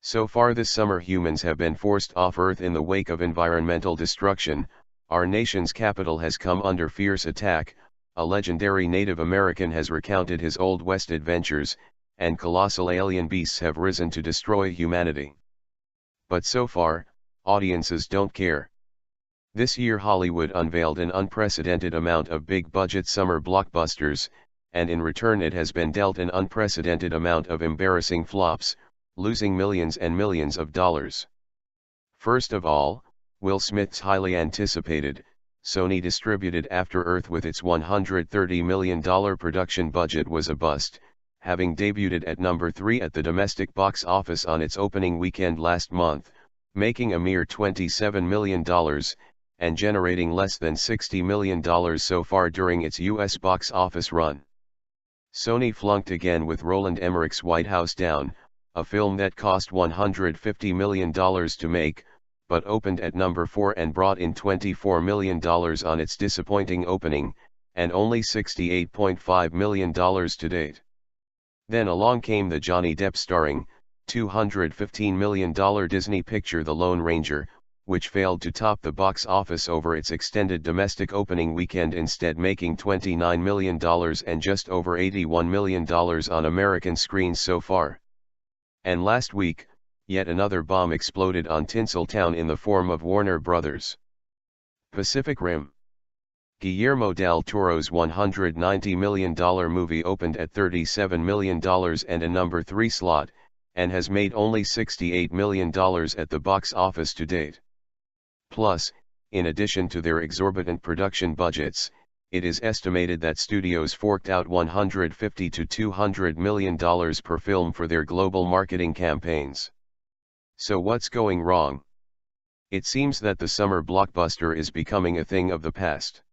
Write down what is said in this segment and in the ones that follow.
So far this summer humans have been forced off Earth in the wake of environmental destruction. Our nation's capital has come under fierce attack, a legendary Native American has recounted his Old West adventures, and colossal alien beasts have risen to destroy humanity. But so far, audiences don't care. This year Hollywood unveiled an unprecedented amount of big-budget summer blockbusters, and in return it has been dealt an unprecedented amount of embarrassing flops, losing millions and millions of dollars. First of all, Will Smith's highly anticipated, Sony-distributed After Earth with its $130 million production budget was a bust, having debuted at number 3 at the domestic box office on its opening weekend last month, making a mere $27 million, and generating less than $60 million so far during its US box office run. Sony flunked again with Roland Emmerich's White House Down, a film that cost $150 million to make, but opened at number 4 and brought in $24 million on its disappointing opening, and only $68.5 million to date. Then along came the Johnny Depp starring, $215 million Disney picture The Lone Ranger, which failed to top the box office over its extended domestic opening weekend, instead making $29 million and just over $81 million on American screens so far. And last week, yet another bomb exploded on Tinseltown in the form of Warner Brothers. Pacific Rim. Guillermo del Toro's $190 million movie opened at $37 million and a number 3 slot, and has made only $68 million at the box office to date. Plus, in addition to their exorbitant production budgets, it is estimated that studios forked out $150 to $200 million per film for their global marketing campaigns. So what's going wrong? It seems that the summer blockbuster is becoming a thing of the past.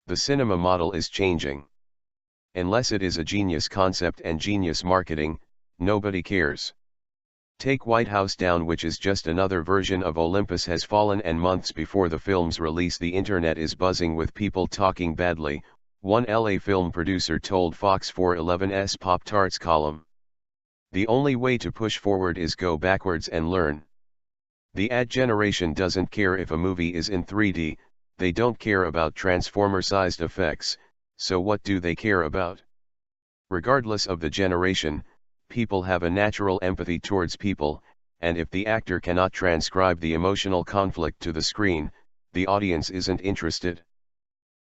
The cinema model is changing. Unless it is a genius concept and genius marketing, nobody cares. Take White House Down, which is just another version of Olympus Has Fallen, and months before the film's release the internet is buzzing with people talking badly, one LA film producer told Fox 411's Pop-Tarts column. The only way to push forward is go backwards and learn. The ad generation doesn't care if a movie is in 3D, they don't care about Transformer-sized effects, so what do they care about? Regardless of the generation, people have a natural empathy towards people, and if the actor cannot transcribe the emotional conflict to the screen, the audience isn't interested.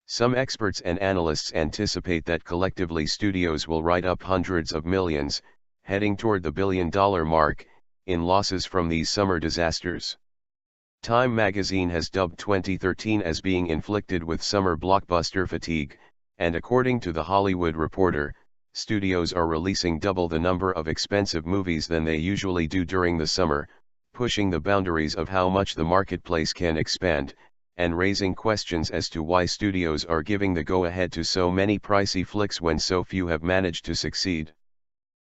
Some experts and analysts anticipate that collectively studios will write up hundreds of millions, heading toward the billion-dollar mark, in losses from these summer disasters. Time magazine has dubbed 2013 as being inflicted with summer blockbuster fatigue, and according to The Hollywood Reporter, studios are releasing double the number of expensive movies than they usually do during the summer, pushing the boundaries of how much the marketplace can expand, and raising questions as to why studios are giving the go-ahead to so many pricey flicks when so few have managed to succeed.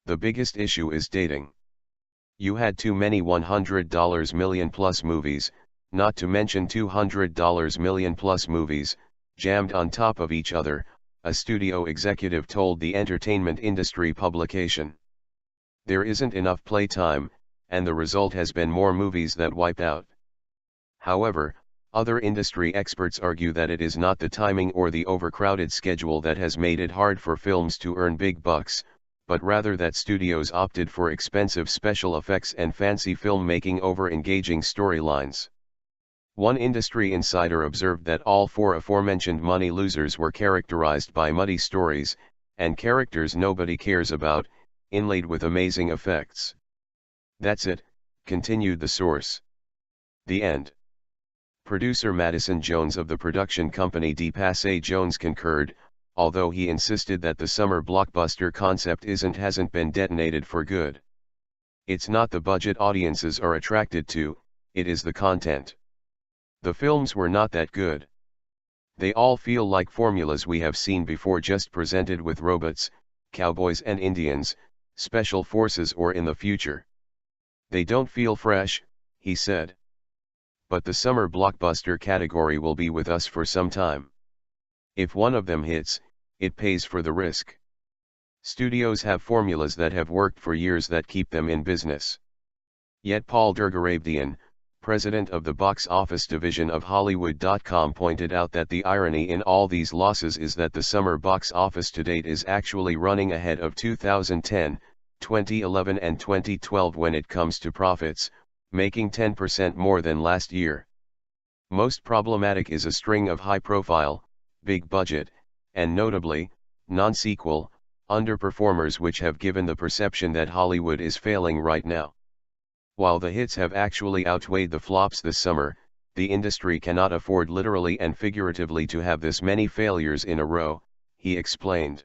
The biggest issue is dating. You had too many $100 million plus movies, not to mention $200 million plus movies, jammed on top of each other, a studio executive told the entertainment industry publication. There isn't enough playtime, and the result has been more movies that wipe out. However, other industry experts argue that it is not the timing or the overcrowded schedule that has made it hard for films to earn big bucks, but rather that studios opted for expensive special effects and fancy filmmaking over engaging storylines. One industry insider observed that all 4 aforementioned money losers were characterized by muddy stories, and characters nobody cares about, inlaid with amazing effects. That's it, continued the source. The end. Producer Madison Jones of the production company De Passé Jones concurred, although he insisted that the summer blockbuster concept hasn't been detonated for good. It's not the budget audiences are attracted to, it is the content. The films were not that good. They all feel like formulas we have seen before, just presented with robots, cowboys and Indians, special forces, or in the future. They don't feel fresh, he said. But the summer blockbuster category will be with us for some time. If one of them hits, it pays for the risk. Studios have formulas that have worked for years that keep them in business. Yet Paul Durgarabedian, president of the box office division of Hollywood.com, pointed out that the irony in all these losses is that the summer box office to date is actually running ahead of 2010, 2011 and 2012 when it comes to profits, making 10% more than last year. Most problematic is a string of high-profile, big-budget, and notably, non-sequel, underperformers which have given the perception that Hollywood is failing right now. While the hits have actually outweighed the flops this summer, the industry cannot afford literally and figuratively to have this many failures in a row, he explained.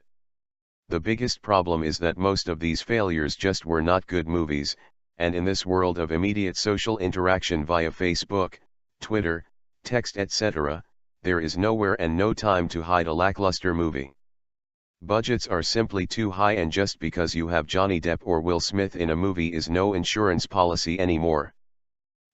The biggest problem is that most of these failures just were not good movies, and in this world of immediate social interaction via Facebook, Twitter, text etc., there is nowhere and no time to hide a lackluster movie. Budgets are simply too high, and just because you have Johnny Depp or Will Smith in a movie is no insurance policy anymore.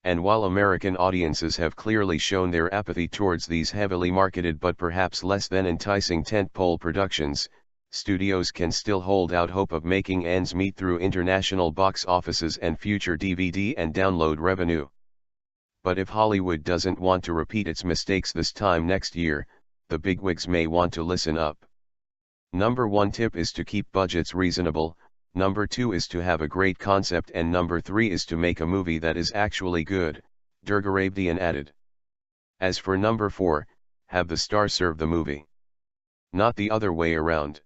And while American audiences have clearly shown their apathy towards these heavily marketed but perhaps less than enticing tentpole productions, studios can still hold out hope of making ends meet through international box offices and future DVD and download revenue. But if Hollywood doesn't want to repeat its mistakes this time next year, the bigwigs may want to listen up. Number 1 tip is to keep budgets reasonable, number 2 is to have a great concept, and number 3 is to make a movie that is actually good, Durgarabedian added. As for number 4, have the star serve the movie. Not the other way around.